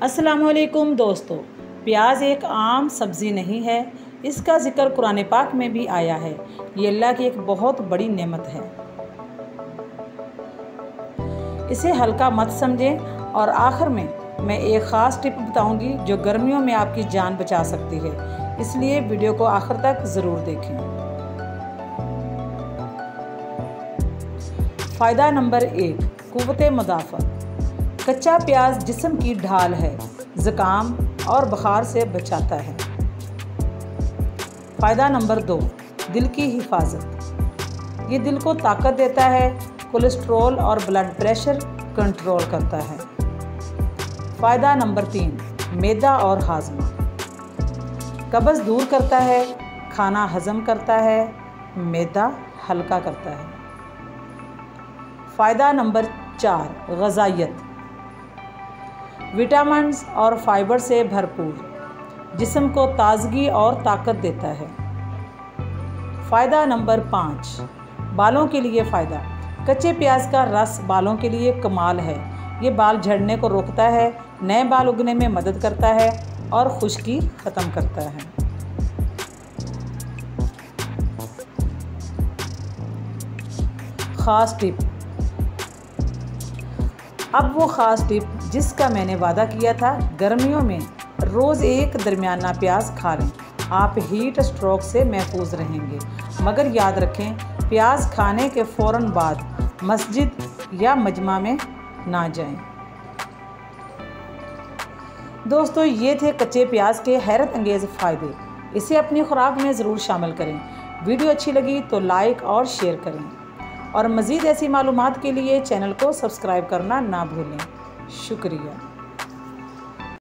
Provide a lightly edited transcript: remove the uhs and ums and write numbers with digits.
अस्सलामुअलैकुम दोस्तों, प्याज एक आम सब्ज़ी नहीं है। इसका ज़िक्र कुरान पाक में भी आया है। ये अल्लाह की एक बहुत बड़ी नेमत है। इसे हल्का मत समझें। और आखिर में मैं एक ख़ास टिप बताऊंगी जो गर्मियों में आपकी जान बचा सकती है, इसलिए वीडियो को आखिर तक ज़रूर देखें। फ़ायदा नंबर 1, क़ुव्वत मुदाफ़अत। कच्चा प्याज जिस्म की ढाल है, ज़ुकाम और बुखार से बचाता है। फ़ायदा नंबर 2, दिल की हिफाजत। ये दिल को ताकत देता है, कोलेस्ट्रॉल और ब्लड प्रेशर कंट्रोल करता है। फ़ायदा नंबर 3, मैदा और हाजमा। कब्ज़ दूर करता है, खाना हज़म करता है, मैदा हल्का करता है। फ़ायदा नंबर 4, ग़िज़ाइयत। विटामिन्स और फाइबर से भरपूर, जिस्म को ताज़गी और ताकत देता है। फ़ायदा नंबर 5, बालों के लिए फ़ायदा। कच्चे प्याज का रस बालों के लिए कमाल है। ये बाल झड़ने को रोकता है, नए बाल उगने में मदद करता है और खुश्की ख़त्म करता है। ख़ास टिप। अब वो ख़ास टिप जिसका मैंने वादा किया था, गर्मियों में रोज़ एक दरमियाना प्याज खा लें। आप हीट स्ट्रोक से महफूज रहेंगे। मगर याद रखें, प्याज खाने के फ़ौरन बाद मस्जिद या मजमा में ना जाएं। दोस्तों, ये थे कच्चे प्याज के हैरत अंगेज़ फ़ायदे। इसे अपनी खुराक में ज़रूर शामिल करें। वीडियो अच्छी लगी तो लाइक और शेयर करें और मज़ीद ऐसी मालूमात के लिए चैनल को सब्सक्राइब करना ना भूलें। शुक्रिया।